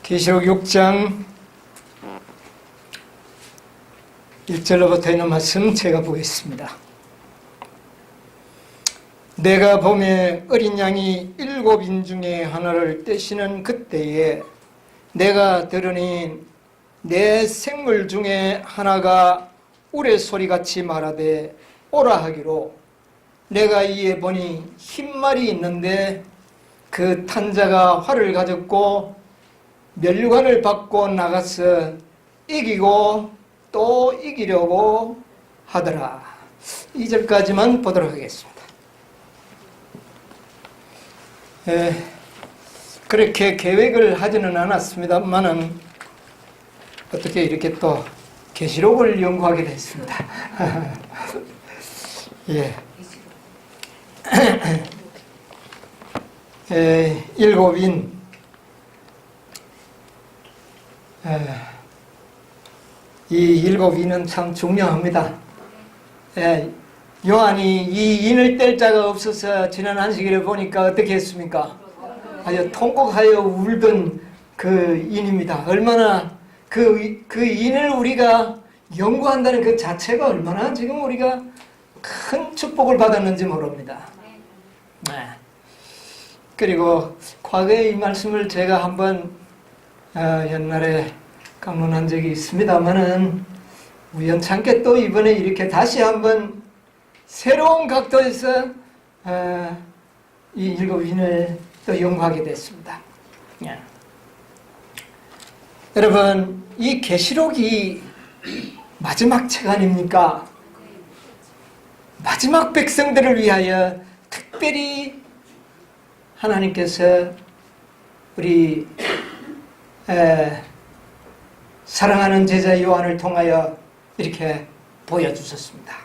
계시록 6장 1절로부터 있는 말씀 제가 보겠습니다. 내가 봄에 어린 양이 7인 중에 하나를 떼시는 그때에 내가 들으니 내 생물 중에 하나가 우레소리같이 말하되 오라 하기로, 내가 이에 보니 흰말이 있는데 그 탄 자가 활을 가졌고 면류관을 받고 나가서 이기고 또 이기려고 하더라. 2절까지만 보도록 하겠습니다. 그렇게 계획을 하지는 않았습니다만은 어떻게 이렇게 또 계시록을 연구하게 됐습니다. 예. 7인 이 7인은 참 중요합니다. 요한이 이 인을 뗄 자가 없어서 지난 안식일에 보니까 어떻게 했습니까? 아주 통곡하여 울던 그 인입니다. 얼마나 그 인을 우리가 연구한다는 그 자체가 얼마나 지금 우리가 큰 축복을 받았는지 모릅니다. 그리고 과거에 이 말씀을 제가 한번 옛날에 강론한 적이 있습니다만은 우연찮게 또 이번에 이렇게 다시 한번 새로운 각도에서 이 7인을 또 연구하게 됐습니다. 여러분, 이 계시록이 마지막 책 아닙니까? 마지막 백성들을 위하여 특별히 하나님께서 우리 사랑하는 제자 요한을 통하여 이렇게 보여주셨습니다.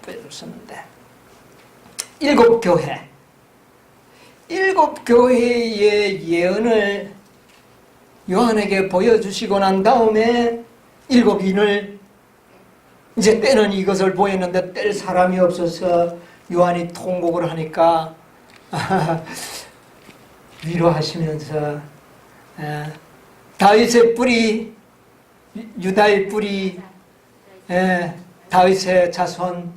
보여주셨는데 7교회, 7교회의 예언을 요한에게 보여주시고 난 다음에 7인을 이제 때는 이것을 보였는데 뗄 사람이 없어서 요한이 통곡을 하니까 위로하시면서 다윗의 뿌리, 유다의 뿌리, 다윗의 자손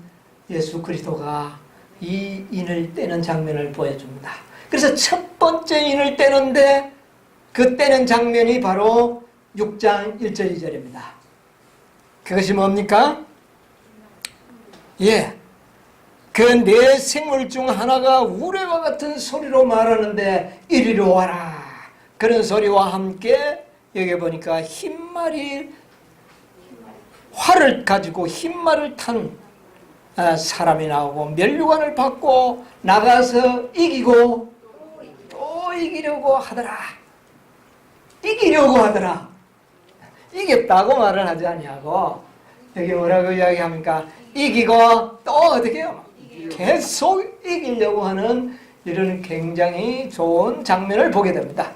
예수 그리스도가 이 인을 떼는 장면을 보여줍니다. 그래서 첫 번째 인을 떼는데 그 떼는 장면이 바로 6장 1절 2절입니다. 그것이 뭡니까? 그 네 생물 중 하나가 우레와 같은 소리로 말하는데 이리로 와라. 그런 소리와 함께 여기 보니까 흰말이 활을 가지고 흰말을 탄 사람이 나오고 면류관을 받고 나가서 이기고 또 이기려고 하더라. 이기려고 하더라. 이겼다고 말을 하지 아니하고 여기 뭐라고 이야기합니까? 이기고 또 어떻게 해요? 계속 이기려고 하는 이런 굉장히 좋은 장면을 보게 됩니다.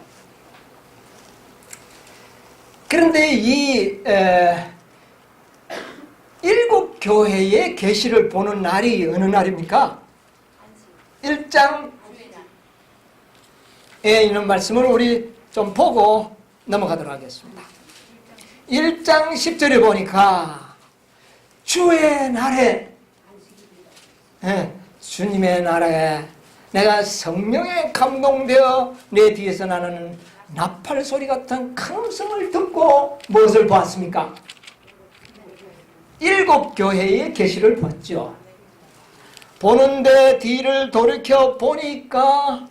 그런데 이 7교회의 계시를 보는 날이 어느 날입니까? 1장에 있는 말씀을 우리 좀 보고 넘어가도록 하겠습니다. 1장 10절에 보니까 주의 날에, 주님의 날에 내가 성령에 감동되어 내 뒤에서 나는 나팔 소리 같은 큰 음성을 듣고 무엇을 보았습니까? 7교회의 계시를 봤죠. 보는데 뒤를 돌이켜 보니까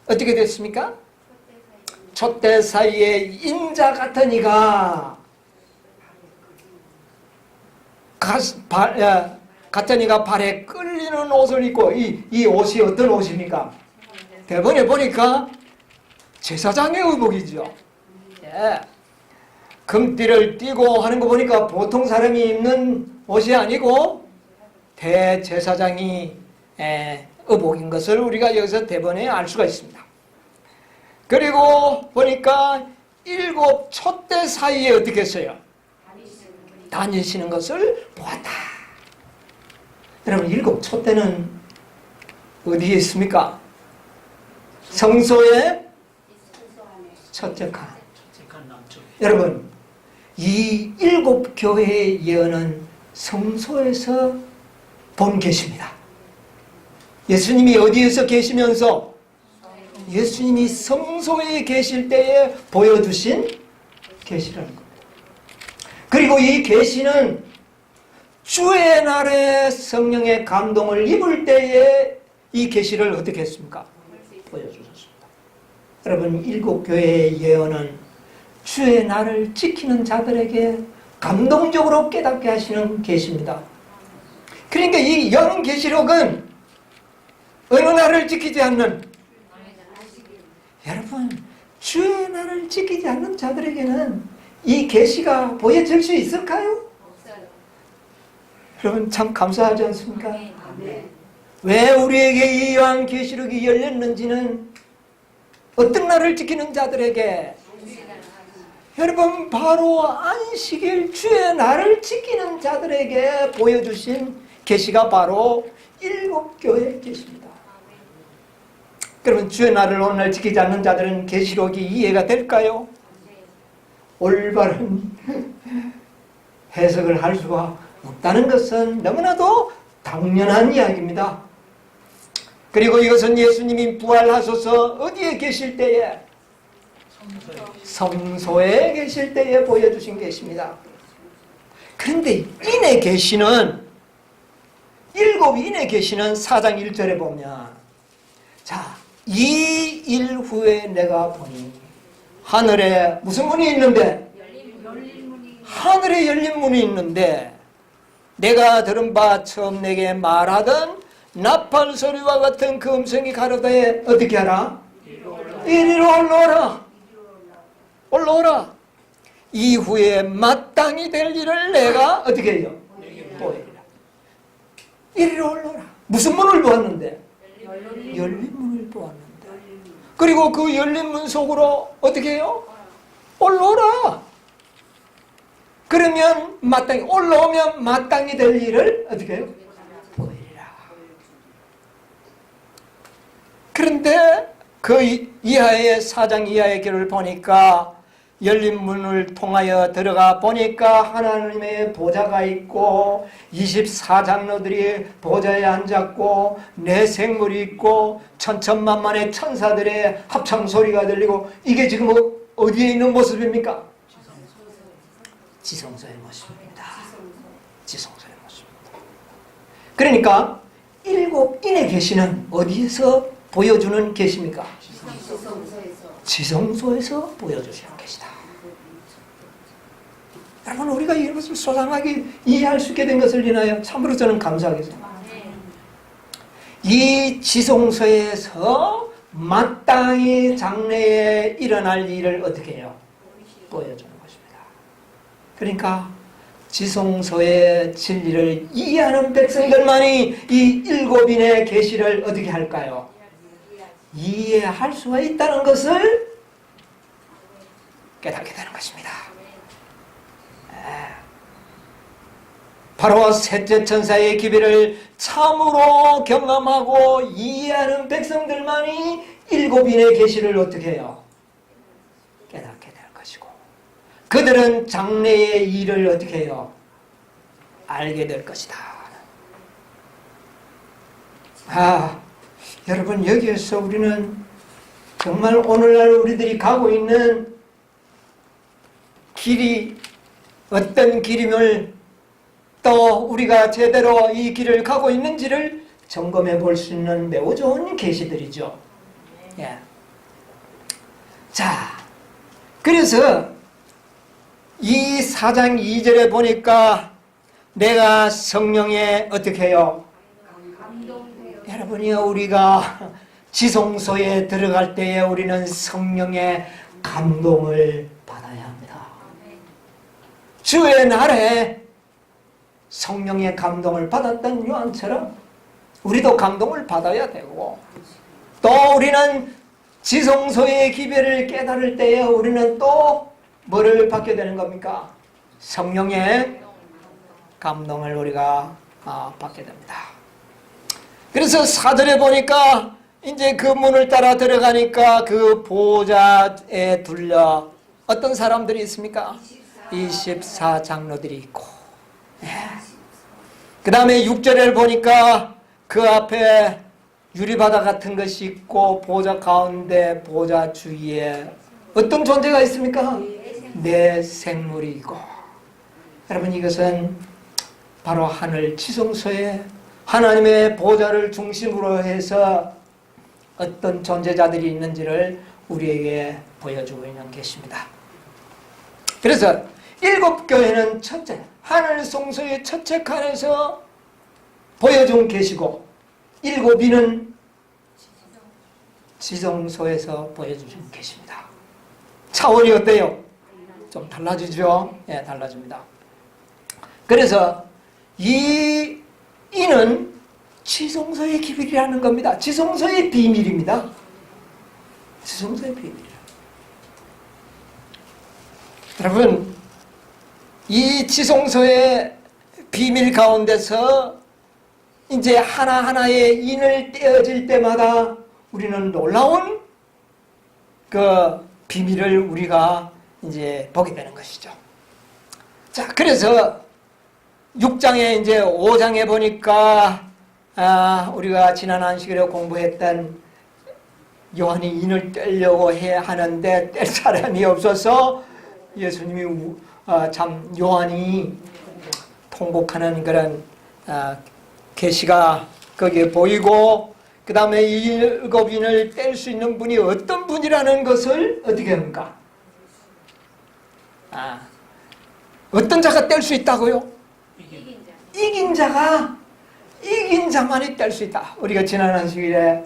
어떻게 됐습니까? 촛대 사이에 인자 같은 이가 같은 이가 발에 끌리는 옷을 입고 이 옷이 어떤 옷입니까? 대본에 보니까 제사장의 의복이죠. 금띠를 띠고 하는 거 보니까 보통 사람이 입는 옷이 아니고 대제사장이 의복인 것을 우리가 여기서 대본에 알 수가 있습니다. 그리고 보니까 7 촛대 사이에 어떻게 했어요? 다니시는 것을 보았다. 여러분, 7 촛대는 어디에 있습니까? 성소의 첫째 칸. 여러분, 이 7교회의 예언은 성소에서 본 계시입니다. 예수님이 어디에서 계시면서 예수님이 성소에 계실 때에 보여주신 계시라는 겁니다. 그리고 이 계시는 주의 날에 성령의 감동을 입을 때에 이 계시를 어떻게 했습니까? 보여주셨습니다. 여러분, 7교회의 예언은 주의 날을 지키는 자들에게 감동적으로 깨닫게 하시는 계시입니다. 그러니까 이 영계시록은 어느 날을 지키지 않는, 여러분, 주의 날을 지키지 않는 자들에게는 이 계시가 보여질 수 있을까요? 여러분, 참 감사하지 않습니까? 왜 우리에게 이 요한계시록이 열렸는지는 어떤 날을 지키는 자들에게, 여러분, 바로 안식일 주의 날을 지키는 자들에게 보여주신 계시가 바로 7교회의 계시입니다. 그러면 주의 날을 오늘 지키지 않는 자들은 계시록이 이해가 될까요? 올바른 해석을 할 수가 없다는 것은 너무나도 당연한 이야기입니다. 그리고 이것은 예수님이 부활하셔서 어디에 계실 때에? 성소에 계실 때에 보여주신 계시입니다. 그런데 인의 계시는, 7인의 계시는 4장 1절에 보면, 자, 이 일 후에 내가 보니 하늘에 무슨 문이 있는데? 하늘에 열린 문이 있는데 내가 들은 바 처음 내게 말하던 나팔 소리와 같은 그 음성이 가로되 어떻게 하라? 이리로 올라오라. 올라오라. 이후에 마땅히 될 일을 내가 어떻게 해요? 보이리라. 이리로 올라오라. 무슨 문을 보았는데? 열린 문을 보았는데. 그리고 그 열린 문 속으로 어떻게 해요? 올라오라. 그러면 마땅히, 올라오면 마땅히 될 일을 어떻게 해요? 보이리라. 그런데 그 이하의 4장 이하의 길을 보니까 열린 문을 통하여 들어가 보니까 하나님의 보좌가 있고 24장로들이 보좌에 앉았고 네 생물이 있고 천천만만의 천사들의 합창소리가 들리고, 이게 지금 어디에 있는 모습입니까? 지성소의 모습입니다. 지성소의 모습입니다. 그러니까 7인의 계시는 어디에서 보여주는 계시입니까? 지성소에서 보여주시는 계시다. 여러분, 우리가 이것을 소상하게 이해할 수 있게 된 것을 인하여 참으로 저는 감사하겠습니다. 이 지성소에서 마땅히 장래에 일어날 일을 어떻게 해요? 보여주는 것입니다. 그러니까 지성소의 진리를 이해하는 백성들만이 이 7인의 계시를 어떻게 할까요? 이해할 수가 있다는 것을 깨닫게 되는 것입니다. 바로 셋째 천사의 기별을 참으로 경험하고 이해하는 백성들만이 7인의 계시를 어떻게 해요? 깨닫게 될 것이고, 그들은 장래의 일을 어떻게 해요? 알게 될 것이다. 여러분, 여기에서 우리는 정말 오늘날 우리들이 가고 있는 길이 어떤 길임을, 또 우리가 제대로 이 길을 가고 있는지를 점검해 볼 수 있는 매우 좋은 계시들이죠. 예. 자, 그래서 이 4장 2절에 보니까 내가 성령에 어떻게 해요? 여러분이요, 우리가 지성소에 들어갈 때에 우리는 성령의 감동을 받아야 합니다. 주의 날에 성령의 감동을 받았던 요한처럼 우리도 감동을 받아야 되고, 또 우리는 지성소의 기별을 깨달을 때에 우리는 또 뭐를 받게 되는 겁니까? 성령의 감동을 우리가 받게 됩니다. 그래서 4절에 보니까 이제 그 문을 따라 들어가니까 그 보좌에 둘려 어떤 사람들이 있습니까? 24장로들이 있고, 그 다음에 6절을 보니까 그 앞에 유리바다 같은 것이 있고 보좌 가운데 보좌 주위에 어떤 존재가 있습니까? 내 생물이 있고. 여러분, 이것은 바로 하늘 지성소에 하나님의 보좌를 중심으로 해서 어떤 존재자들이 있는지를 우리에게 보여주고 있는 것입니다. 그래서 7교회는 첫째, 하늘 성소의 첫째 칸에서 보여준 계시고 7위는 지성소에서 보여주신 계십니다. 차원이 어때요? 좀 달라지죠? 예, 달라집니다. 그래서 이는 지성소의 기밀이라는 겁니다. 지성소의 비밀입니다. 지성소의 비밀이라. 여러분, 이 지성소의 비밀 가운데서 이제 하나하나의 인을 떼어질 때마다 우리는 놀라운 그 비밀을 우리가 이제 보게 되는 것이죠. 자, 그래서 6장에 이제 5장에 보니까 우리가 지난 안식일에 공부했던 요한이 인을 떼려고 하는데 뗄 사람이 없어서 예수님이 참 요한이 통곡하는 그런 계시가 거기에 보이고, 그 다음에 이 7인을 뗄 수 있는 분이 어떤 분이라는 것을 어떻게 합니까? 어떤 자가 뗄 수 있다고요? 이긴 자만이 뗄 수 있다. 우리가 지난 안식일에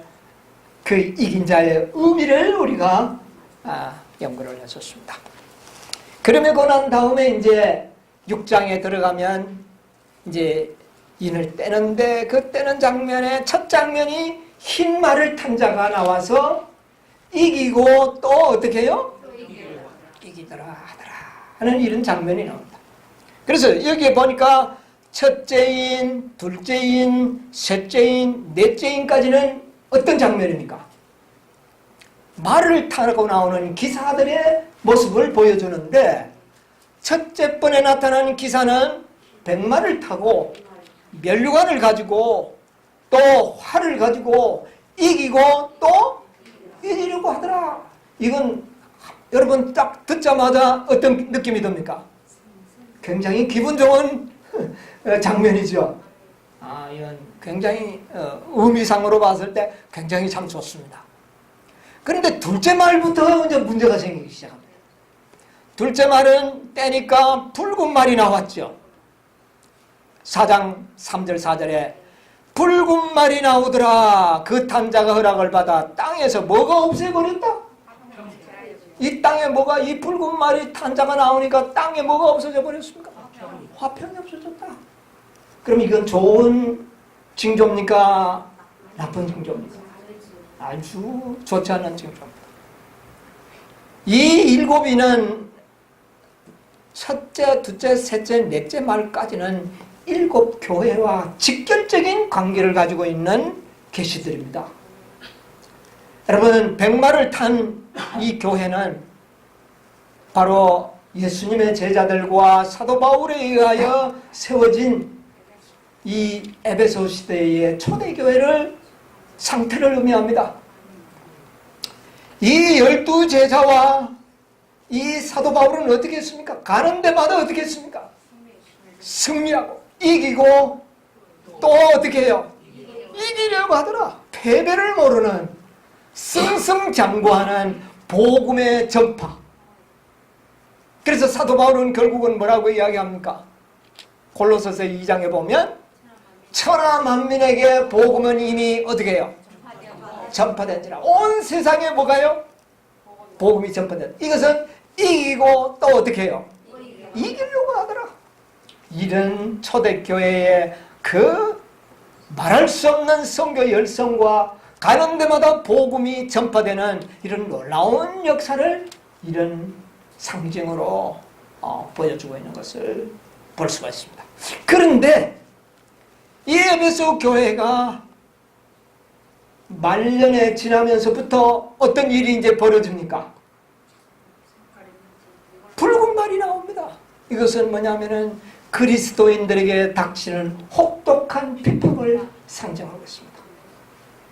그 이긴 자의 의미를 우리가 연구를 했었습니다. 그러고 난 다음에 이제 6장에 들어가면 이제 인을 떼는데, 그 떼는 장면에 첫 장면이 흰 말을 탄 자가 나와서 이기고 또 어떻게 해요? 이기더라 하더라 하는 이런 장면이 나옵니다. 그래서 여기에 보니까 첫째인, 둘째인, 셋째인, 넷째인까지는 어떤 장면입니까? 말을 타고 나오는 기사들의 모습을 보여주는데, 첫째 번에 나타난 기사는 백마를 타고 면류관을 가지고 또 활을 가지고 이기고 또 이기려고 하더라. 이건 여러분 딱 듣자마자 어떤 느낌이 듭니까? 굉장히 기분 좋은 장면이죠. 이건 굉장히 의미상으로 봤을 때 굉장히 참 좋습니다. 그런데 둘째 말부터 이제 문제가 생기기 시작합니다. 둘째 말은 떼니까 붉은 말이 나왔죠. 4장 3절 4절에 붉은 말이 나오더라. 그 탄자가 허락을 받아 땅에서 뭐가 없애버렸다? 이 땅에 뭐가, 이 붉은 말이 탄자가 나오니까 땅에 뭐가 없어져 버렸습니까? 화평이 없어졌다. 그럼 이건 좋은 징조입니까? 나쁜 징조입니까? 아주 좋지 않은 징조입니다. 이 7위는 첫째, 둘째, 셋째, 넷째 말까지는 7교회와 직결적인 관계를 가지고 있는 계시들입니다. 여러분, 백마를 탄 이 교회는 바로 예수님의 제자들과 사도 바울에 의하여 세워진 이 에베소 시대의 초대교회를 상태를 의미합니다. 이 12제자와 이 사도 바울은 어떻게 했습니까? 가는 데마다 어떻게 했습니까? 승리하고 이기고 또 어떻게 해요? 이기려고 하더라. 패배를 모르는 승승장구하는 복음의 전파. 그래서 사도 바울은 결국은 뭐라고 이야기합니까? 골로새서 2장에 보면 천하 만민에게 복음은 이미 어떻게 해요? 전파된지라. 온 세상에 뭐가요? 복음이 전파된. 이것은 이기고 또 어떻게 해요? 이기려고 하더라. 이런 초대교회의 그 말할 수 없는 선교 열성과 가는 데마다 복음이 전파되는 이런 놀라운 역사를 이런 상징으로 보여주고 있는 것을 볼 수가 있습니다. 그런데 이 에베소 교회가 말년에 지나면서부터 어떤 일이 이제 벌어집니까? 이것은 뭐냐면은 그리스도인들에게 닥치는 혹독한 비판을 상징하고 있습니다.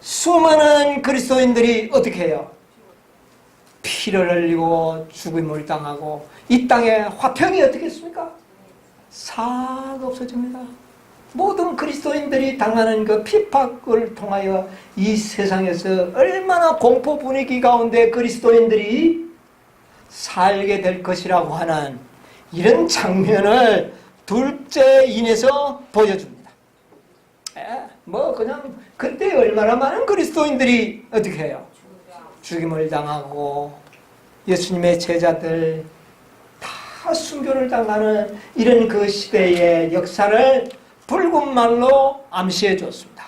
수많은 그리스도인들이 어떻게 해요? 피를 흘리고 죽임을 당하고 이 땅의 화평이 어떻게 했습니까? 싹 없어집니다. 모든 그리스도인들이 당하는 그 핍박을 통하여 이 세상에서 얼마나 공포 분위기 가운데 그리스도인들이 살게 될 것이라고 하는 이런 장면을 둘째인에서 보여줍니다. 뭐 그냥 그때 얼마나 많은 그리스도인들이 어떻게 해요? 죽임을 당하고 예수님의 제자들 다 순교를 당하는 이런 그 시대의 역사를 붉은 말로 암시해 줬습니다.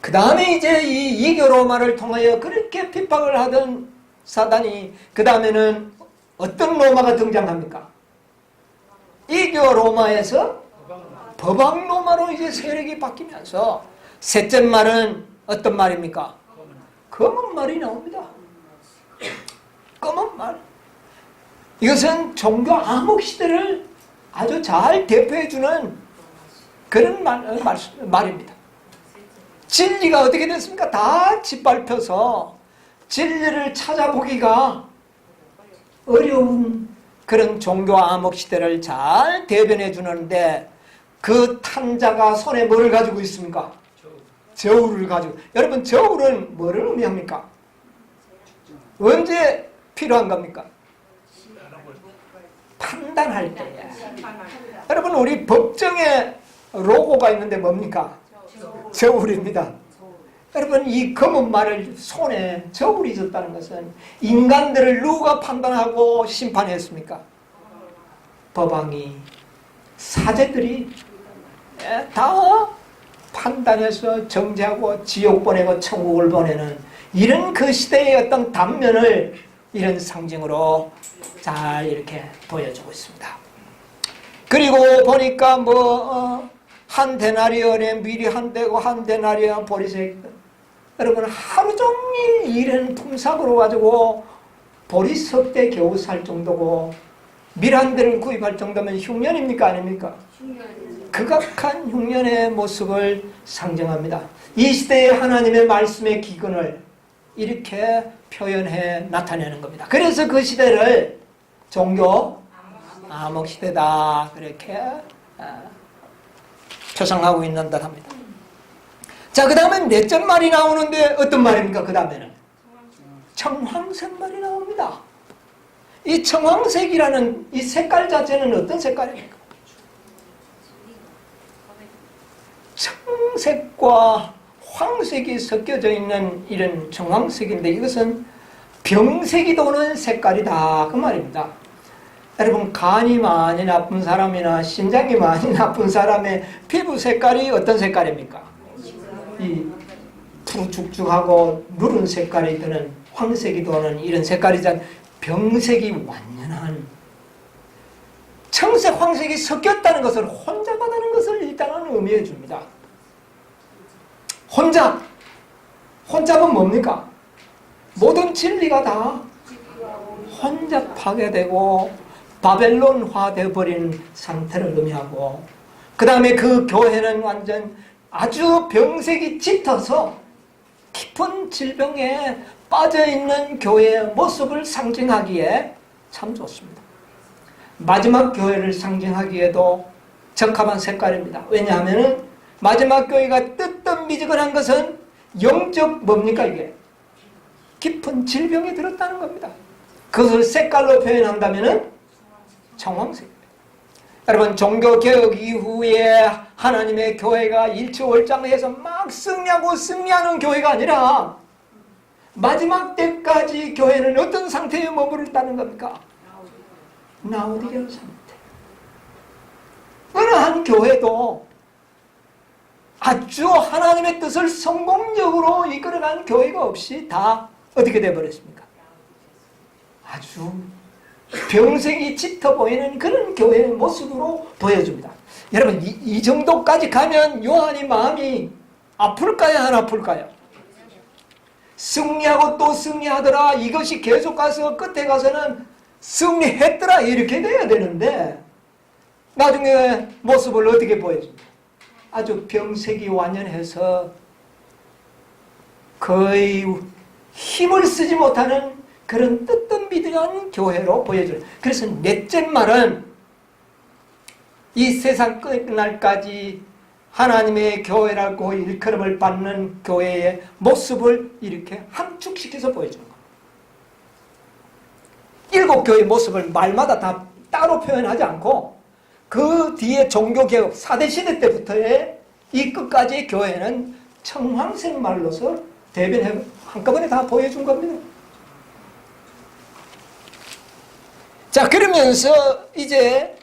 그 다음에 이제 이 이교 로마를 통하여 그렇게 핍박을 하던 사단이 그 다음에는 어떤 로마가 등장합니까? 이교 로마에서 법왕 로마로 이제 세력이 바뀌면서 셋째 말은 어떤 말입니까? 검은 말이 나옵니다. 검은 말. 이것은 종교 암흑 시대를 아주 잘 대표해주는 그런 말입니다. 진리가 어떻게 됐습니까? 다 짓밟혀서 진리를 찾아보기가 어려운 그런 종교 암흑 시대를 잘 대변해 주는데 그 탄자가 손에 뭘 가지고 있습니까? 저울을 가지고. 여러분 저울은 뭐를 의미합니까? 언제 필요한 겁니까? 판단할 때에. 여러분 우리 법정에 로고가 있는데 뭡니까? 저울입니다. 여러분 이 검은 말을 손에 저울이 있었다는 것은 인간들을 누가 판단하고 심판했습니까? 법왕이, 사제들이 다 판단해서 정죄하고 지옥 보내고 천국을 보내는 이런 그 시대의 어떤 단면을 이런 상징으로 잘 이렇게 보여주고 있습니다. 그리고 보니까 한 데나리온에 밀이 한 대고 한 데나리온 보리색. 여러분 하루 종일 일은 품삯으로 가지고 보리 석 대 겨우 살 정도고 밀 한 대를 구입할 정도면 흉년입니까 아닙니까? 극악한 흉년의 모습을 상징합니다. 이 시대의 하나님의 말씀의 기근을 이렇게 표현해 나타내는 겁니다. 그래서 그 시대를 종교 암흑 시대다 그렇게 표상하고 있는 듯 합니다. 자, 그 다음에 넷째 말이 나오는데 어떤 말입니까? 그 다음에는 청황색 말이 나옵니다. 이 청황색이라는 이 색깔 자체는 어떤 색깔입니까? 청색과 황색이 섞여져 있는 이런 청황색인데 이것은 병색이 도는 색깔이다 그 말입니다. 여러분 간이 많이 나쁜 사람이나 신장이 많이 나쁜 사람의 피부 색깔이 어떤 색깔입니까? 이 푸르죽죽하고 누른 색깔이 드는 황색이 도는 이런 색깔이잖아요. 병색이 완연한 청색, 황색이 섞였다는 것을 혼잡하다는 것을 일단은 의미해 줍니다. 혼잡은 뭡니까? 모든 진리가 다 혼잡하게 되고 바벨론화 되어버린 상태를 의미하고 그 다음에 그 교회는 완전 아주 병색이 짙어서 깊은 질병에 빠져있는 교회의 모습을 상징하기에 참 좋습니다. 마지막 교회를 상징하기에도 적합한 색깔입니다. 왜냐하면 마지막 교회가 뜨뜻미지근한 것은 영적 뭡니까 이게? 깊은 질병에 들었다는 겁니다. 그것을 색깔로 표현한다면 청황색입니다. 여러분 종교개혁 이후에 하나님의 교회가 일치월장해서 막 승리하고 승리하는 교회가 아니라 마지막 때까지 교회는 어떤 상태에 머무르다는 겁니까? 라오디게아 상태. 어느 한 교회도 아주 하나님의 뜻을 성공적으로 이끌어간 교회가 없이 다 어떻게 되어버렸습니까? 아주 병색이 짙어 보이는 그런 교회의 모습으로 보여줍니다. 여러분 이 정도까지 가면 요한이 마음이 아플까요? 안 아플까요? 승리하고 또 승리하더라. 이것이 계속 가서 끝에 가서는 승리했더라 이렇게 돼야 되는데 나중에 모습을 어떻게 보여줍니까? 아주 병색이 완연해서 거의 힘을 쓰지 못하는 그런 뜨뜻미들한 교회로 보여줘요. 그래서 넷째 말은 이 세상 끝날까지 하나님의 교회라고 일컬음을 받는 교회의 모습을 이렇게 함축시켜서 보여주는 겁니다. 7 교회의 모습을 말마다 다 따로 표현하지 않고 그 뒤에 종교개혁 4대 시대 때부터의 이 끝까지의 교회는 청황색 말로서 대변해 한꺼번에 다 보여준 겁니다. 자, 그러면서 이제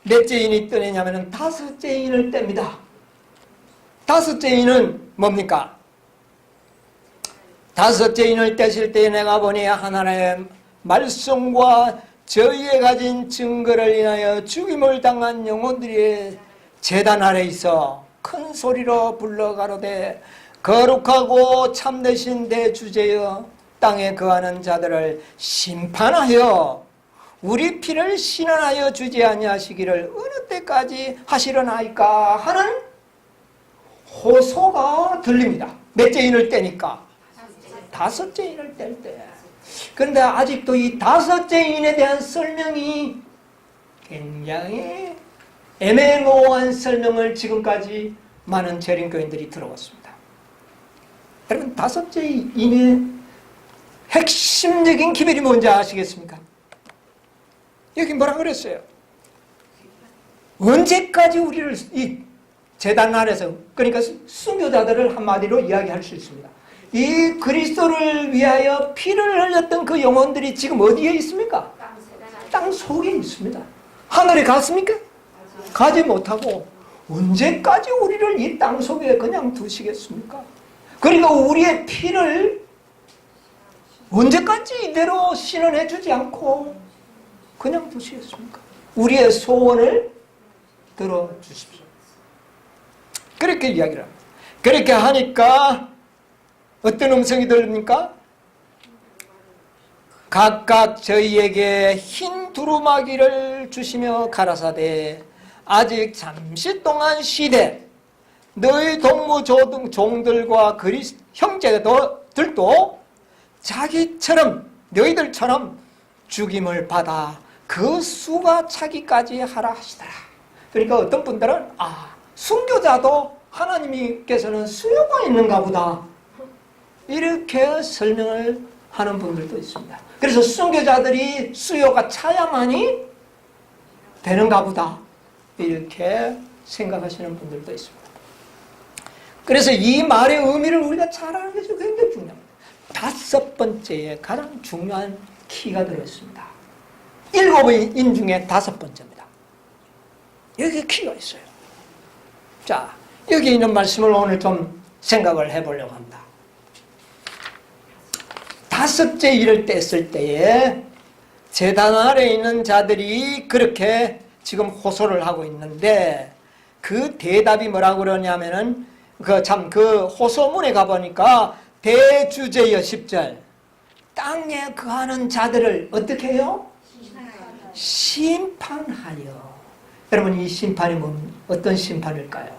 몇째 인이 뜨느냐면 5째 인을 뗍니다. 5째 인은 뭡니까? 5째 인을 떼실 때 내가 보니 하나님의 말씀과 저희의 가진 증거를 인하여 죽임을 당한 영혼들이 제단 아래 있어 큰 소리로 불러 가로되 거룩하고 참되신 대주제여 땅에 거하는 자들을 심판하여 우리 피를 신원하여 주지 아니하시기를 어느 때까지 하시려나이까 하는 호소가 들립니다. 몇째 인을 떼니까? 5째 인을 뗄 때. 그런데 아직도 이 5째 인에 대한 설명이 굉장히 애매모호한 설명을 지금까지 많은 재림교인들이 들어왔습니다. 여러분, 5째 인의 핵심적인 기별이 뭔지 아시겠습니까? 여기 뭐라 그랬어요? 언제까지 우리를 이 제단 아래서, 그러니까 순교자들을 한마디로 이야기할 수 있습니다. 이 그리스도를 위하여 피를 흘렸던 그 영혼들이 지금 어디에 있습니까? 땅 속에 있습니다. 하늘에 갔습니까? 가지 못하고 언제까지 우리를 이 땅 속에 그냥 두시겠습니까? 그리고 우리의 피를 언제까지 이대로 신원해 주지 않고 그냥 두시겠습니까? 우리의 소원을 들어주십시오. 그렇게 이야기를 합니다. 그렇게 하니까 어떤 음성이 들립니까? 각각 저희에게 흰 두루마기를 주시며 가라사대 아직 잠시 동안 쉬되 너희 동무 종들과 형제들도 자기처럼 너희들처럼 죽임을 받아 그 수가 차기까지 하라 하시더라. 그러니까 어떤 분들은 순교자도 하나님께서는 수요가 있는가 보다 이렇게 설명을 하는 분들도 있습니다. 그래서 순교자들이 수요가 차야만이 되는가 보다 이렇게 생각하시는 분들도 있습니다. 그래서 이 말의 의미를 우리가 잘 아는 것이 굉장히 중요합니다. 5번째에 가장 중요한 키가 들어있습니다. 7인 중에 5번째입니다. 여기 키가 있어요. 자, 여기 있는 말씀을 오늘 좀 생각을 해보려고 합니다. 5째 일을 뗐을 때에 제단 아래 있는 자들이 그렇게 지금 호소를 하고 있는데 그 대답이 뭐라고 그러냐면은 그 호소문에 가보니까 대주제여 10절 땅에 거하는 자들을 어떻게 해요? 심판하여. 여러분, 이 심판이 어떤 심판일까요?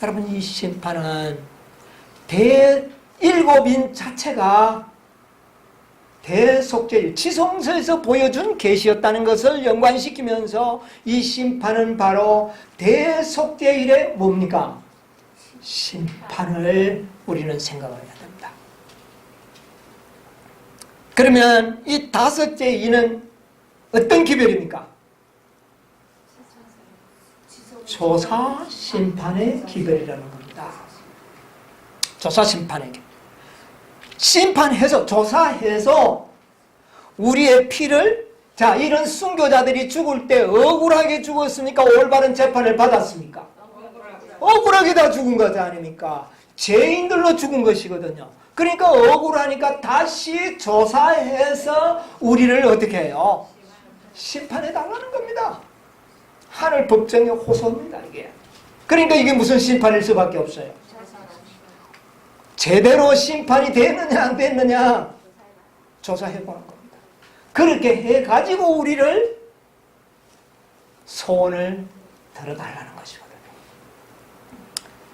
여러분, 이 심판은 7인 자체가 대속죄일, 지성서에서 보여준 계시였다는 것을 연관시키면서 이 심판은 바로 대속죄일의 뭡니까? 심판을 우리는 생각을 해야 됩니다. 그러면 이 5째 이는 어떤 기별입니까? 조사 심판의 기별이라는 겁니다. 조사 심판의 기별. 심판해서 조사해서 우리의 피를, 자, 이런 순교자들이 죽을 때 억울하게 죽었습니까? 올바른 재판을 받았습니까? 억울하게 다 죽은 거지 아닙니까? 죄인들로 죽은 것이거든요. 그러니까 억울하니까 다시 조사해서 우리를 어떻게 해요? 심판해 달라는 겁니다. 하늘 법정의 호소입니다, 이게. 그러니까 이게 무슨 심판일 수밖에 없어요. 제대로 심판이 됐느냐 안 됐느냐 조사해 보는 겁니다. 그렇게 해가지고 우리를 소원을 들어달라는 것이거든요.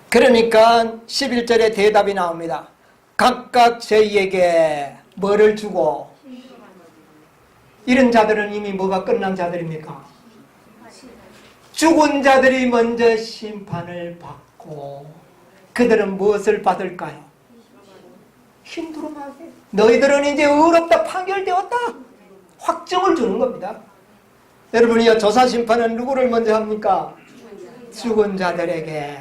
그러니까 11절에 대답이 나옵니다. 각각 저희에게 뭐를 주고, 이런 자들은 이미 뭐가 끝난 자들입니까? 죽은 자들이 먼저 심판을 받고 그들은 무엇을 받을까요? 힘들어하게. 너희들은 이제 의롭다 판결되었다. 확정을 주는 겁니다. 여러분이요, 조사심판은 누구를 먼저 합니까? 죽은 자들에게.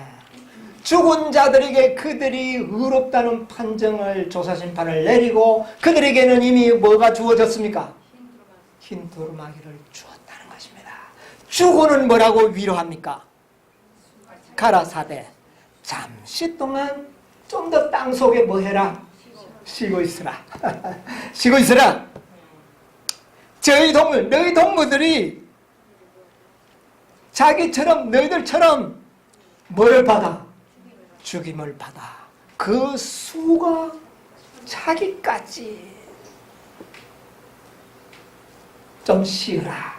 죽은 자들에게 그들이 의롭다는 판정을, 조사심판을 내리고 그들에게는 이미 뭐가 주어졌습니까? 흰 두루마기를 주었다는 것입니다. 죽어는 뭐라고 위로합니까? 가라사대 잠시 동안 좀 더 땅속에 뭐 해라? 쉬고 있으라. 쉬고 있으라. 저희 동물, 너희 동물들이 자기처럼, 너희들처럼 뭐를 받아? 죽임을 받아. 그 수가 자기까지 좀 쉬어라.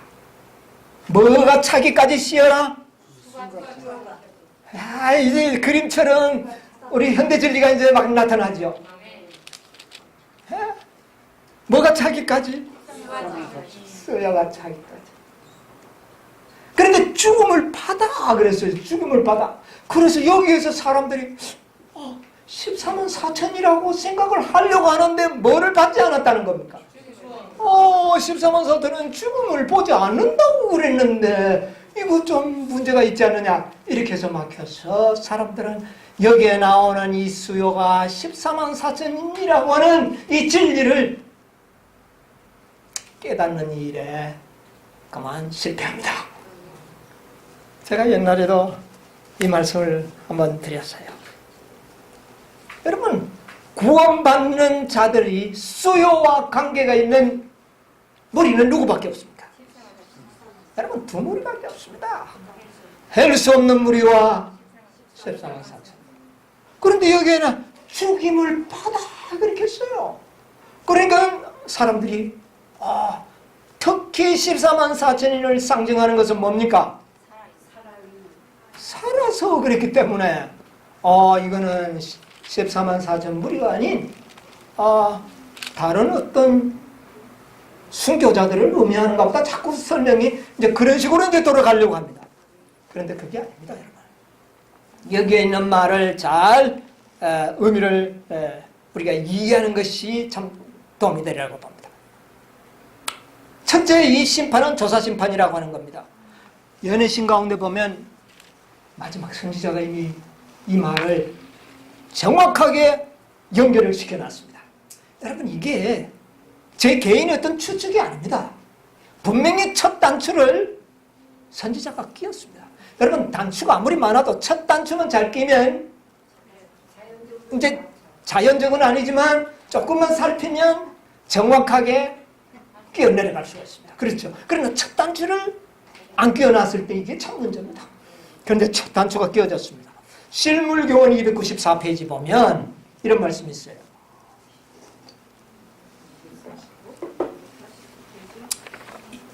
뭐가 차기까지 쉬어라? 아, 이제 그림처럼 우리 현대 진리가 이제 막 나타나죠. 뭐가 차기까지? 쓰여가 차기까지. 그런데 죽음을 받아 그랬어요. 죽음을 받아. 그래서 여기에서 사람들이 14만 4천이라고 생각을 하려고 하는데 뭐를 받지 않았다는 겁니까? 14만 4천은 죽음을 보지 않는다고 그랬는데 이거 좀 문제가 있지 않느냐, 이렇게 해서 막혀서 사람들은 여기에 나오는 이 수요가 14만 4천이라고 하는 이 진리를 깨닫는 일에 그만 실패합니다. 제가 옛날에도 이 말씀을 한번 드렸어요. 여러분, 구원받는 자들이 수요와 관계가 있는 무리는 누구밖에 없습니까? 여러분, 두 무리밖에 없습니다. 헬 수 없는 무리와 14만 4천. 그런데 여기에는 죽임을 받아 그렇게 했어요. 그러니까 사람들이 특히 14만 4천인을 상징하는 것은 뭡니까? 살아서 그랬기 때문에 이거는 14만 4천 무리가 아닌 다른 어떤 순교자들을 의미하는가 보다 자꾸 설명이 이제 그런 식으로 이제 돌아가려고 합니다. 그런데 그게 아닙니다, 여러분. 여기에 있는 말을 잘 의미를 우리가 이해하는 것이 참 도움이 되리라고 봅니다. 첫째, 이 심판은 조사심판이라고 하는 겁니다. 연애신 가운데 보면 마지막 선지자가 이미 이 말을 정확하게 연결을 시켜놨습니다. 여러분, 이게 제 개인의 어떤 추측이 아닙니다. 분명히 첫 단추를 선지자가 끼웠습니다. 여러분, 단추가 아무리 많아도 첫 단추만 잘 끼면 이제 자연적은 아니지만 조금만 살피면 정확하게 끼어 내려갈 수가 있습니다. 그렇죠? 그러나 첫 단추를 안 끼워놨을 때 이게 참 문제입니다. 그런데 첫 단추가 끼워졌습니다. 실물교원 294페이지 보면 이런 말씀이 있어요.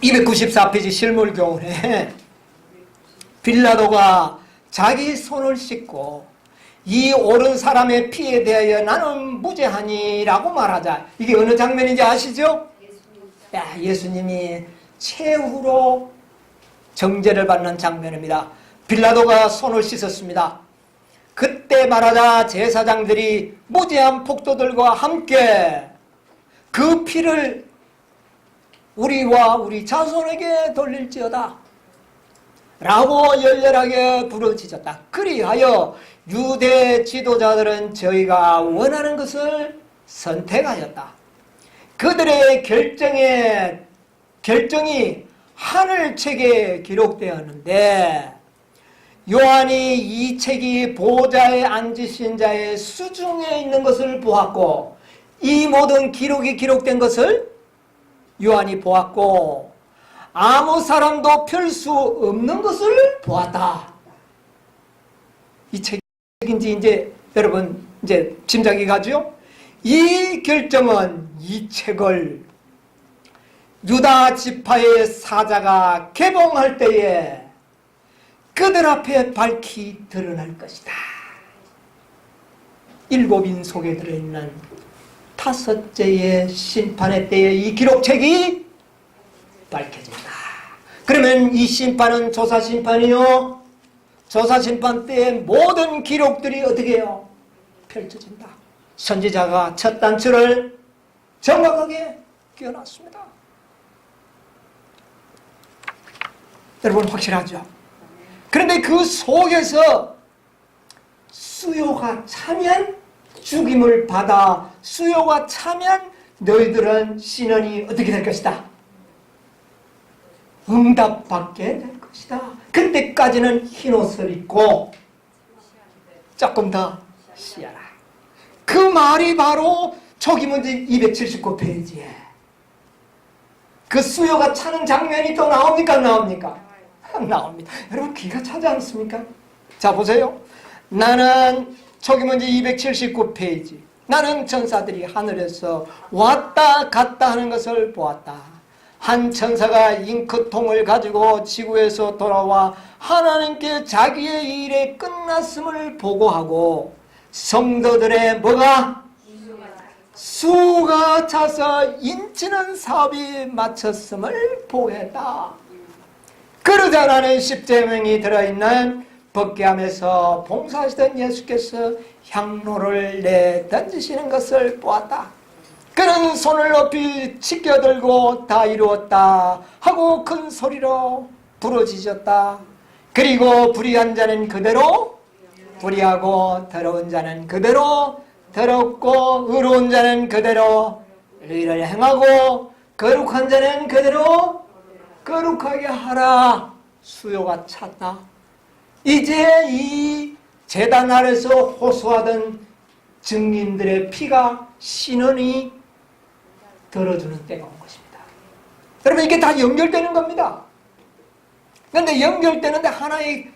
(294페이지) 실물교훈에 빌라도가 자기 손을 씻고 이 옳은 사람의 피에 대하여 나는 무죄하니라고 말하자. 이게 어느 장면인지 아시죠? 예수님이 최후로 정죄를 받는 장면입니다. 빌라도가 손을 씻었습니다. 그때 말하자 제사장들이 무죄한 폭도들과 함께 그 피를 우리와 우리 자손에게 돌릴지어다 라고 열렬하게 부르짖었다. 그리하여 유대 지도자들은 저희가 원하는 것을 선택하였다. 그들의 결정이 하늘책에 기록되었는데 요한이 이 책이 보좌에 앉으신 자의 수중에 있는 것을 보았고 이 모든 기록이 기록된 것을 요한이 보았고 아무 사람도 펼 수 없는 것을 보았다. 이 책인지 이제 여러분 이제 짐작이 가죠? 이 결정은 이 책을 유다 지파의 사자가 개봉할 때에 그들 앞에 밝히 드러날 것이다. 7인 속에 들어있는 5째의 심판의 때에 이 기록책이 밝혀진다. 그러면 이 심판은 조사심판이요, 조사심판 때의 모든 기록들이 어떻게 해요? 펼쳐진다. 선지자가 첫 단추를 정확하게 끼워놨습니다. 여러분 확실하죠? 그런데 그 속에서 수요가 차면 죽임을 받아 수요가 차면 너희들은 신원이 어떻게 될 것이다? 응답받게 될 것이다. 그때까지는 흰옷을 입고 조금 더 쉬어라. 그 말이 바로 초기문제 279페이지에 그 수요가 차는 장면이 또 나옵니까? 안 나옵니까? 나옵니다. 여러분 귀가 차지 않습니까? 자 보세요. 나는 초기문제 279페이지 나는 천사들이 하늘에서 왔다 갔다 하는 것을 보았다. 한 천사가 잉크통을 가지고 지구에서 돌아와 하나님께 자기의 일의 끝났음을 보고하고 성도들의 뭐가? 수가 차서 인치는 사업이 마쳤음을 보했다. 그러자 나는 십계명이 들어있는 법궤함에서 봉사하시던 예수께서 향로를 내던지시는 것을 보았다. 그는 손을 높이 치켜들고 다 이루었다 하고 큰 소리로 부르짖었다. 그리고 불의한 자는 그대로 불의하고 더러운 자는 그대로 더럽고 의로운 자는 그대로 의를 행하고 거룩한 자는 그대로 거룩하게 하라. 수요가 찼다. 이제 이 제단 아래서 호소하던 증인들의 피가 신원이 들어주는 때가 온 것입니다. 여러분 이게 다 연결되는 겁니다. 그런데 연결되는데 하나의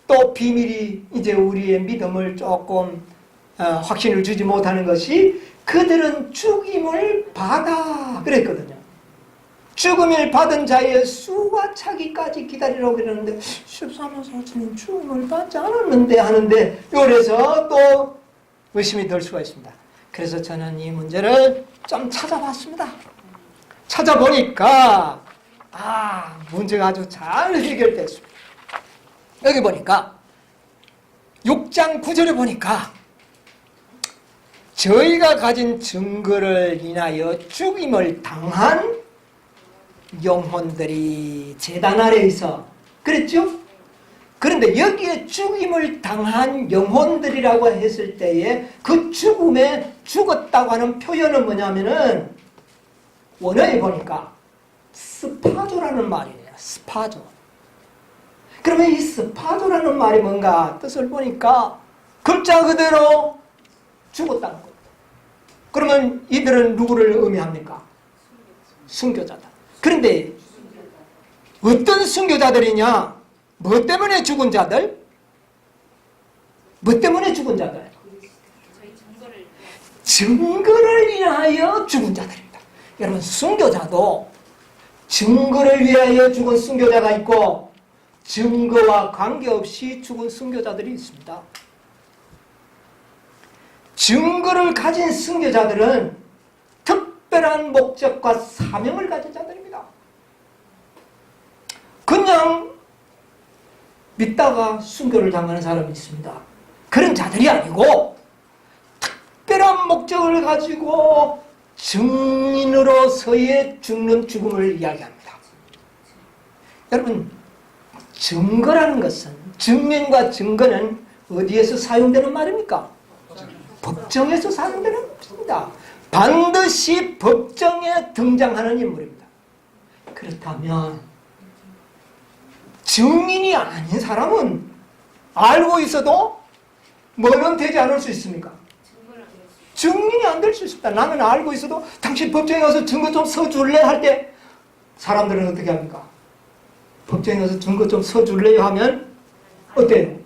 또 비밀이 이제 우리의 믿음을 조금 확신을 주지 못하는 것이 그들은 죽임을 받아 그랬거든요. 죽음을 받은 자의 수가 차기까지 기다리라고 그러는데 13만 4천은 죽음을 받지 않았는데 하는데 그래서 또 의심이 들 수가 있습니다. 그래서 저는 이 문제를 좀 찾아봤습니다. 찾아보니까 문제가 아주 잘 해결됐습니다. 여기 보니까 6장 9절에 보니까 저희가 가진 증거를 인하여 죽임을 당한 영혼들이 제단 아래에 있어 그랬죠? 그런데 여기에 죽임을 당한 영혼들이라고 했을 때에 그 죽음에 죽었다고 하는 표현은 뭐냐면은 원어에 보니까 스파조라는 말이에요. 스파조. 그러면 이 스파조라는 말이 뭔가 뜻을 보니까 글자 그대로 죽었다는 거예요. 그러면 이들은 누구를 의미합니까? 순교자다. 그런데 어떤 순교자들이냐? 뭐 때문에 죽은 자들? 뭐 때문에 죽은 자들? 증거를 위하여 죽은 자들입니다. 여러분 순교자도 증거를 위하여 죽은 순교자가 있고 증거와 관계없이 죽은 순교자들이 있습니다. 증거를 가진 순교자들은 특별한 목적과 사명을 가진 자들입니다. 그냥 믿다가 순교를 당하는 사람이 있습니다. 그런 자들이 아니고 특별한 목적을 가지고 증인으로서의 죽는 죽음을 이야기합니다. 여러분 증거라는 것은 증인과 증거는 어디에서 사용되는 말입니까? 법정에서 사용되는 것입니다. 반드시 법정에 등장하는 인물입니다. 그렇다면 증인이 아닌 사람은 알고 있어도 뭐는 되지 않을 수 있습니까? 증인이 안 될 수 있습니다. 나는 알고 있어도 당신 법정에 가서 증거 좀 서줄래? 할 때 사람들은 어떻게 합니까? 법정에 가서 증거 좀 서줄래요? 하면 어때요?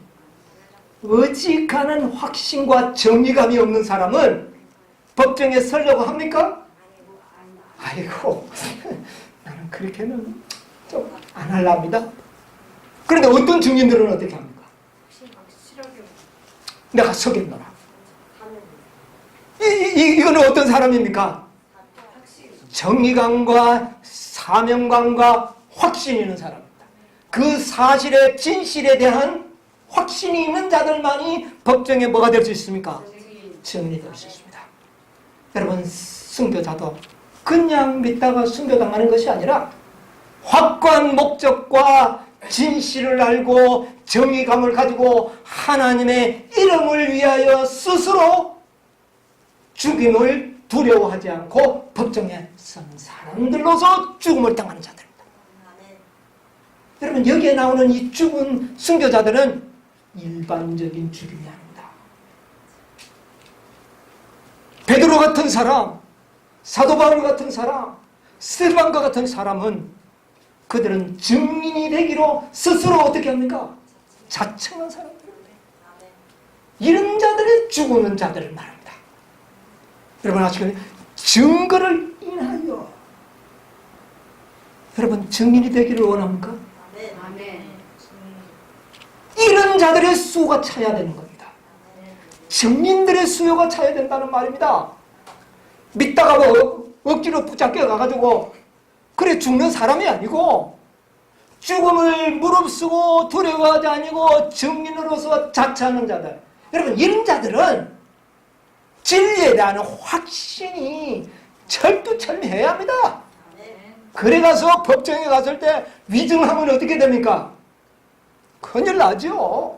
의직하는 확신과 정의감이 없는 사람은 법정에 서려고 합니까? 아이고 그렇게는 좀 안 하랍니다. 그런데 어떤 증인들은 어떻게 합니까? 내가 속였노라. 이거는 어떤 사람입니까? 정의감과 사명감과 확신이 있는 사람입니다. 그 사실의 진실에 대한 확신이 있는 자들만이 법정에 뭐가 될 수 있습니까? 증인이 될 수 있습니다. 여러분, 순교자도 그냥 믿다가 순교당하는 것이 아니라 확고한 목적과 진실을 알고 정의감을 가지고 하나님의 이름을 위하여 스스로 죽임을 두려워하지 않고 법정에 선 사람들로서 죽음을 당하는 자들입니다. 여러분, 여기에 나오는 이 죽은 순교자들은 일반적인 죽임이 아닙니다. 베드로 같은 사람, 사도 바울 같은 사람, 스테반과 같은 사람은 그들은 증인이 되기로 스스로 어떻게 합니까? 자청한 사람들입니다. 이런 자들이 죽는 자들을 말합니다. 여러분 아시겠나요? 증거를 인하여. 여러분, 증인이 되기를 원합니까? 이런 자들의 수요가 차야 되는 겁니다. 증인들의 수요가 차야 된다는 말입니다. 믿다가 뭐 억지로 붙잡혀 가가지고 그래 죽는 사람이 아니고 죽음을 무릅쓰고 두려워하지 아니고 증인으로서 자처하는 자들. 여러분, 이런 자들은 진리에 대한 확신이 철두철미해야 합니다. 그래 가서 법정에 갔을 때 위증하면 어떻게 됩니까? 큰일 나죠.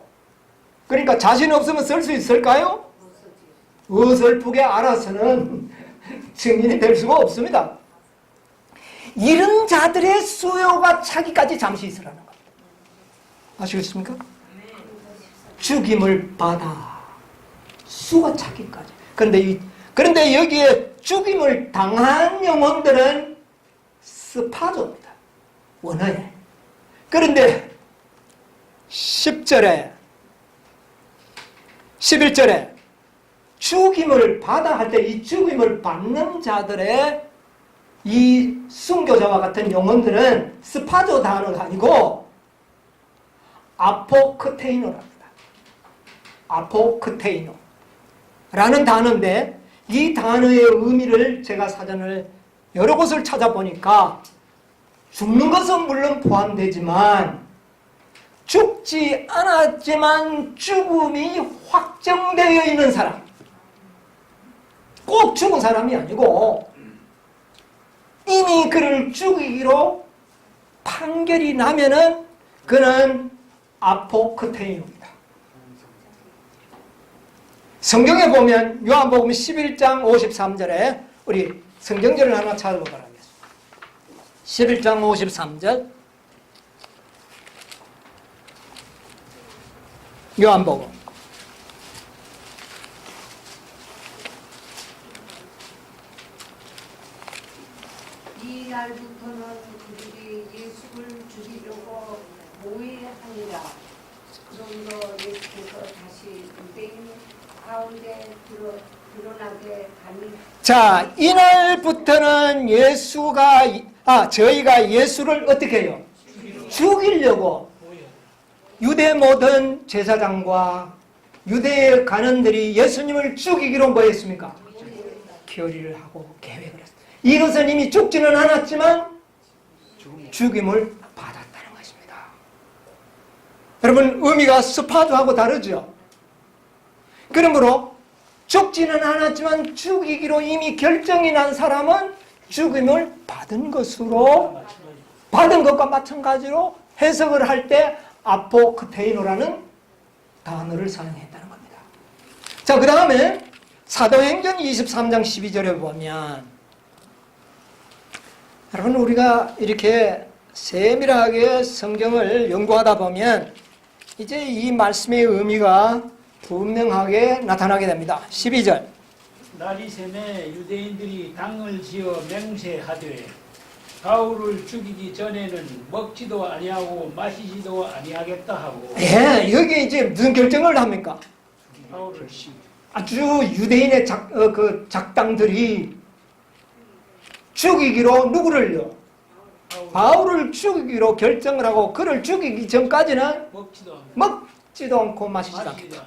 그러니까 자신 없으면 쓸 수 있을까요? 어설프게 알아서는 증인이 될 수가 없습니다. 이런 자들의 수요가 차기까지 잠시 있으라는 겁니다. 아시겠습니까? 죽임을 받아 수가 차기까지. 그런데 여기에 죽임을 당한 영혼들은 스파조입니다. 원어에. 그런데 10절에 11절에 죽임을 받아 할 때 이 죽임을 받는 자들의 이 순교자와 같은 영혼들은 스파조 단어가 아니고 아포크테이노랍니다. 아포크테이노 라는 단어인데 이 단어의 의미를 제가 사전을 여러 곳을 찾아보니까 죽는 것은 물론 포함되지만 죽지 않았지만 죽음이 확정되어 있는 사람, 꼭 죽은 사람이 아니고 이미 그를 죽이기로 판결이 나면은 그는 아포크테이노입니다. 성경에 보면 요한복음 11장 53절에 우리 성경절을 하나 찾아보도록 하겠습니다. 11장 53절 요한복음 이날부터는 그들이 예수를 죽이려고 모의하니라. 그러므로 예수께서 다시 유대인 가운데 드러나게 가니. 자, 이날부터는 저희가 예수를 어떻게 해요? 죽이려고 유대 모든 제사장과 유대의 관원들이 예수님을 죽이기로 뭐 했습니까? 결의를 하고 계획을 했습니다. 이것은 이미 죽지는 않았지만 죽임을 받았다는 것입니다. 여러분, 의미가 스파도하고 다르죠? 그러므로 죽지는 않았지만 죽이기로 이미 결정이 난 사람은 죽임을 받은 것과 마찬가지로 해석을 할 때 아포크테이노라는 단어를 사용했다는 겁니다. 자, 그 다음에 사도행전 23장 12절에 보면 여러분, 우리가 이렇게 세밀하게 성경을 연구하다 보면 이제 이 말씀의 의미가 분명하게 나타나게 됩니다. 12절 날이 새매 유대인들이 당을 지어 맹세하되 바울을 죽이기 전에는 먹지도 아니하고 마시지도 아니하겠다 하고. 예, 여기 이제 무슨 결정을 합니까? 바울을 아주 유대인의 작당들이 죽이기로 누구를요? 바울을 죽이기로 결정을 하고 그를 죽이기 전까지는 먹지도 않고 마시지도 않겠다.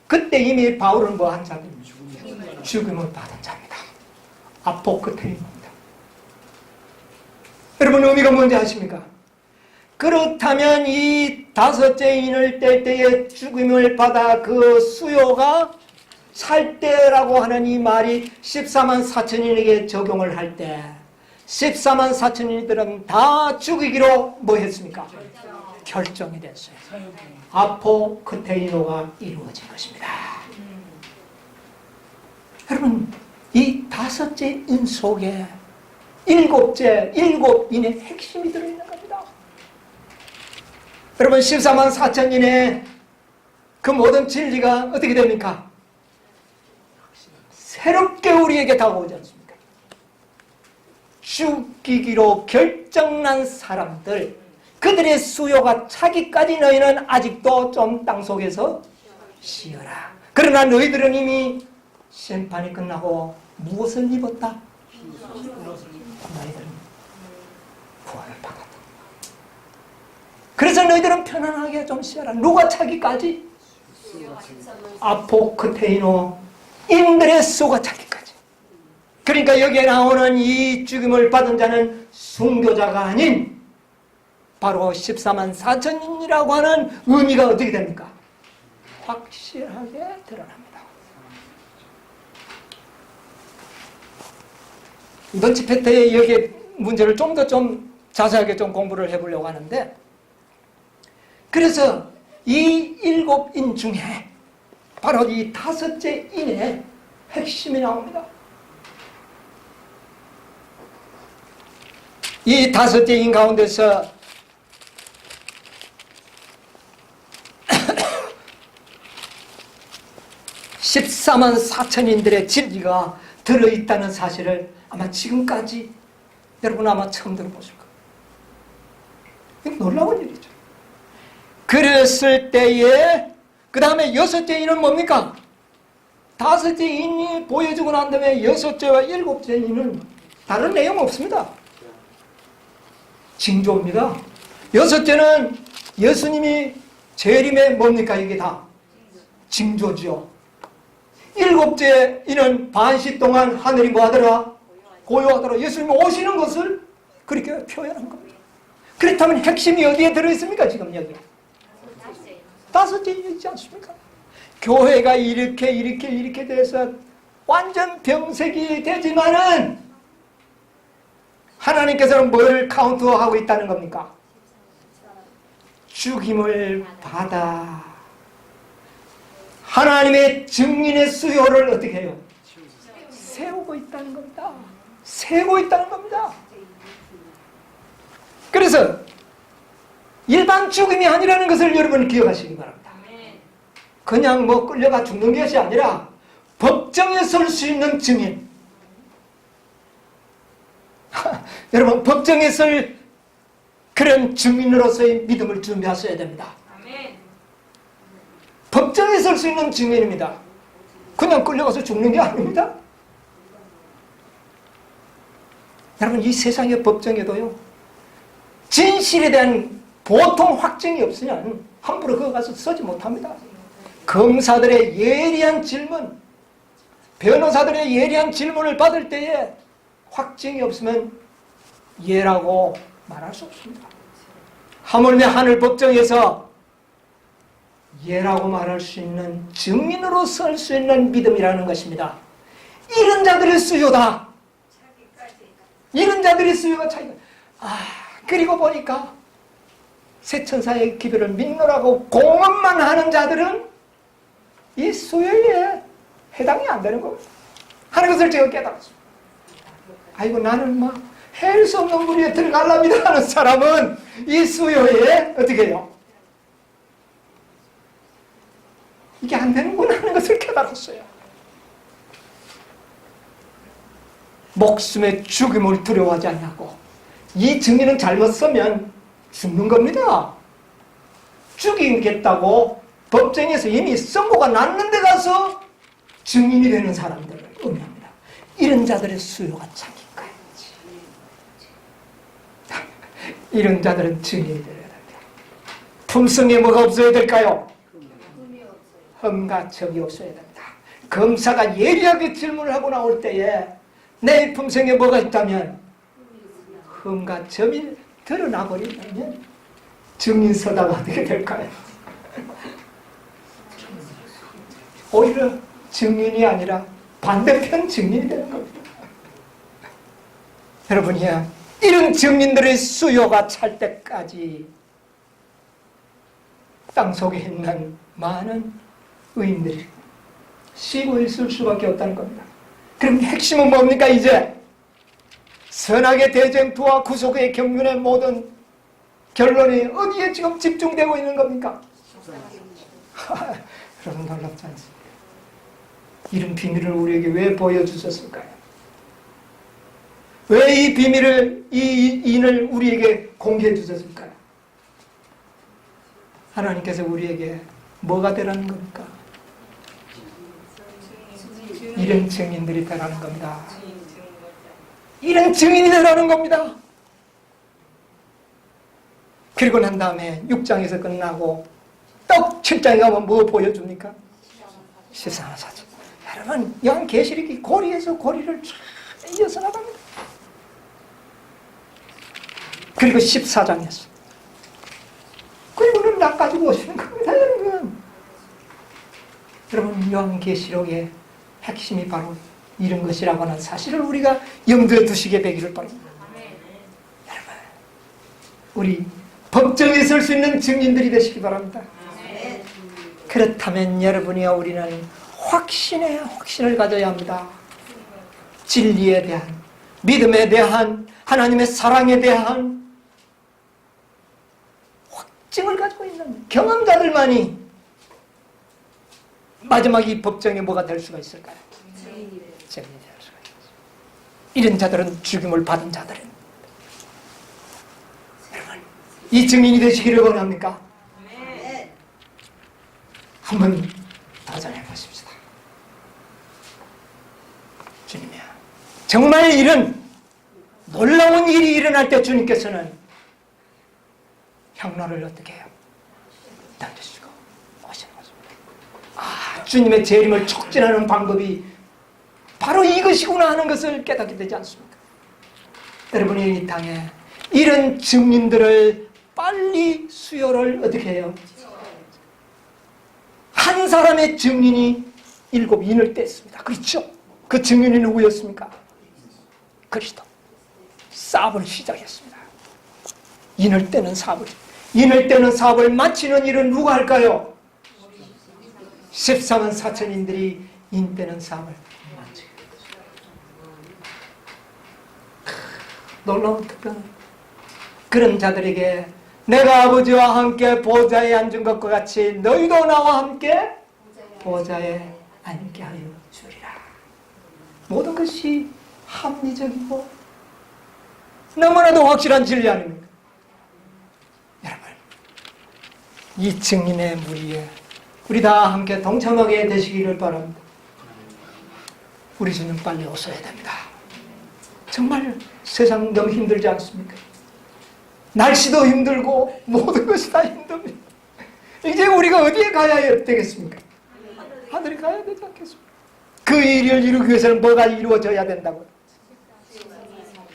그때 이미 바울은 뭐 한 자입니다. 죽음을 받은 자입니다. 아포크테인입니다. 여러분 의미가 뭔지 아십니까? 그렇다면 이 다섯째 인을 뗄 때에 죽음을 받아 그 수요가 살 때라고 하는 이 말이 14만 4천인에게 적용을 할 때 14만 4천인들은 다 죽이기로 뭐 했습니까? 결정이 됐어요. 아포크테이노가 이루어진 것입니다. 여러분 이 다섯째 인 속에 일곱 인의 핵심이 들어있는 겁니다. 여러분 14만 4천인의 그 모든 진리가 어떻게 됩니까? 새롭게 우리에게 다가오지 않습니까? 죽이기로 결정난 사람들, 그들의 수요가 차기까지 너희는 아직도 좀 땅속에서 쉬어라. 그러나 너희들은 이미 심판이 끝나고 무엇을 입었다? 너희들은 구원을 받았다. 그래서 너희들은 편안하게 좀 쉬어라. 누가 차기까지? 아포크테이노 인들의 수가 차기까지. 그러니까 여기에 나오는 이 죽임을 받은 자는 순교자가 아닌 바로 14만 4천인이라고 하는 의미가 어떻게 됩니까? 확실하게 드러납니다. 이번 집회 때 여기 문제를 좀 더 자세하게 공부를 해보려고 하는데, 그래서 이 7인 중에 바로 이 다섯째 인의 핵심이 나옵니다. 이 다섯째 인 가운데서 (14만 4천인들의) 진리가 들어있다는 사실을 아마 지금까지 여러분 아마 처음 들어보실 거예요. 놀라운 일이죠. 그랬을 때에 그 다음에 여섯째 인은 뭡니까? 다섯째 인이 보여주고 난 다음에 여섯째와 일곱째 인은 다른 내용 없습니다. 징조입니다. 여섯째는 예수님이 재림에 뭡니까? 이게 다 징조죠. 일곱째 인은 반시 동안 하늘이 뭐하더라? 고요하더라. 예수님이 오시는 것을 그렇게 표현한 겁니다. 그렇다면 핵심이 어디에 들어있습니까? 지금 여기 다섯째 인이 있지 않습니까? 교회가 이렇게 돼서 완전 병색이 되지만은 하나님께서는 뭘 카운트하고 있다는 겁니까? 죽임을 받아 하나님의 증인의 수요를 어떻게 해요? 세우고 있다는 겁니다. 세우고 있다는 겁니다. 그래서 일반 죽음이 아니라는 것을 여러분 기억하시기 바랍니다. 그냥 뭐 끌려가 죽는 것이 아니라 법정에 설 수 있는 증인. 여러분 법정에 설 그런 증인으로서의 믿음을 준비하셔야 됩니다. 법정에 설 수 있는 증인입니다. 그냥 끌려가서 죽는 게 아닙니다. 여러분 이 세상의 법정에도요, 진실에 대한 보통 확증이 없으면 함부로 거기 가서 서지 못합니다. 검사들의 예리한 질문, 변호사들의 예리한 질문을 받을 때에 확증이 없으면 예라고 말할 수 없습니다. 하물며 하늘 법정에서 예라고 말할 수 있는 증인으로 설 수 있는 믿음이라는 것입니다. 이런 자들의 수요다. 이런 자들의 수요가 차이가. 그리고 보니까 세천사의 기별을 믿노라고 공언만 하는 자들은 이 수요에 해당이 안 되는 겁니다. 하는 것을 제가 깨달았습니다. 아이고 나는 막 헬 수 없는 물에 들어가랍니다 하는 사람은 이 수요에 어떻게 해요? 이게 안 되는구나 하는 것을 깨달았어요. 목숨의 죽음을 두려워하지 않냐고. 이 증인은 잘못 서면 죽는 겁니다. 죽이겠다고 법정에서 이미 선고가 났는데 가서 증인이 되는 사람들을 의미합니다. 이런 자들의 수요가 차기까지. 이런 자들은 증인이 되어야 됩니다. 품성에 뭐가 없어야 될까요? 금이 없어요. 흠과 점이 없어야 됩니다. 검사가 예리하게 질문을 하고 나올 때에 내 품성에 뭐가 있다면 흠과 점이 드러나 버리면 증인 서다가 어떻게 될까요? 오히려 증인이 아니라 반대편 증인이 되는 겁니다. 여러분이야, 이런 증인들의 수요가 찰 때까지 땅속에 있는 많은 의인들이 쉬고 있을 수밖에 없다는 겁니다. 그럼 핵심은 뭡니까? 이제 선악의 대쟁투와 구속의 경륜의 모든 결론이 어디에 지금 집중되고 있는 겁니까? 여러분 놀랍지 않습니까? 이런 비밀을 우리에게 왜 보여주셨을까요? 왜 이 비밀을, 이 인을 우리에게 공개해 주셨을까요? 하나님께서 우리에게 뭐가 되라는 겁니까? 이런 증인들이 되라는 겁니다. 이런 증인이 되라는 겁니다. 그리고 난 다음에 6장에서 끝나고 떡 7장에 가면 뭐 보여줍니까? 14만 4천. 여러분, 요한계시록이 고리에서 고리를 쫙 이어서 나갑니다. 그리고 14장이었어요. 그리고는 나 가지고 오시는 겁니다, 여러분. 여러분, 요한계시록의 핵심이 바로 이런 것이라고 하는 사실을 우리가 염두에 두시게 되기를 바랍니다. 여러분, 우리 법정에 설 수 있는 증인들이 되시기 바랍니다. 그렇다면 여러분이와 우리는 확신을 가져야 합니다. 진리에 대한, 믿음에 대한, 하나님의 사랑에 대한 확증을 가지고 있는 경험자들만이 마지막 이 법정에 뭐가 될 수가 있을까요? 증인이 될 수가 있습니다. 이런 자들은 죽임을 받은 자들은, 여러분, 이 증인이 되시기를 원합니까? 한번 도전해 보십시다. 주님이야, 정말 이런 놀라운 일이 일어날 때 주님께서는 향로를 어떻게 해요? 던지시고 오시는 것입니다. 주님의 재림을 촉진하는 방법이 바로 이것이구나 하는 것을 깨닫게 되지 않습니까? 여러분이 이 땅에 이런 증인들을 빨리 수요를 어떻게 해요? 한 사람의 증인이 7인을 뗐습니다. 그렇죠? 그 증인이 누구였습니까? 그리스도. 사업을 시작했습니다. 인을 떼는 사업을. 인을 떼는 사업을 마치는 일은 누가 할까요? 14만 4천인들이 인 떼는 사업을 마치게 됐습니다. 놀라운 특별. 그런 자들에게 내가 아버지와 함께 보좌에 앉은 것과 같이 너희도 나와 함께 보좌에 앉게 하여 주리라. 모든 것이 합리적이고 너무나도 확실한 진리 아닙니까? 여러분, 이 증인의 무리에 우리 다 함께 동참하게 되시기를 바랍니다. 우리 주님 빨리 오셔야 됩니다. 정말 세상 너무 힘들지 않습니까? 날씨도 힘들고 모든 것이 다 힘듭니다. 이제 우리가 어디에 가야 되겠습니까? 하늘에 가야 되지 않겠습니까? 그 일을 이루기 위해서는 뭐가 이루어져야 된다고요?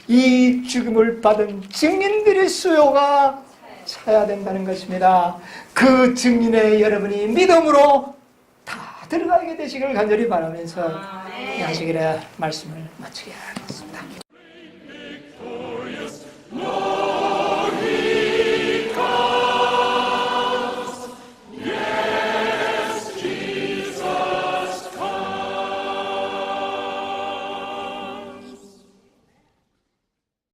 이 죽음을 받은 증인들의 수요가 차야 된다는 것입니다. 그 증인에 여러분이 믿음으로 다 들어가게 되시길 간절히 바라면서 양식일의 말씀을 마치게 하겠습니다.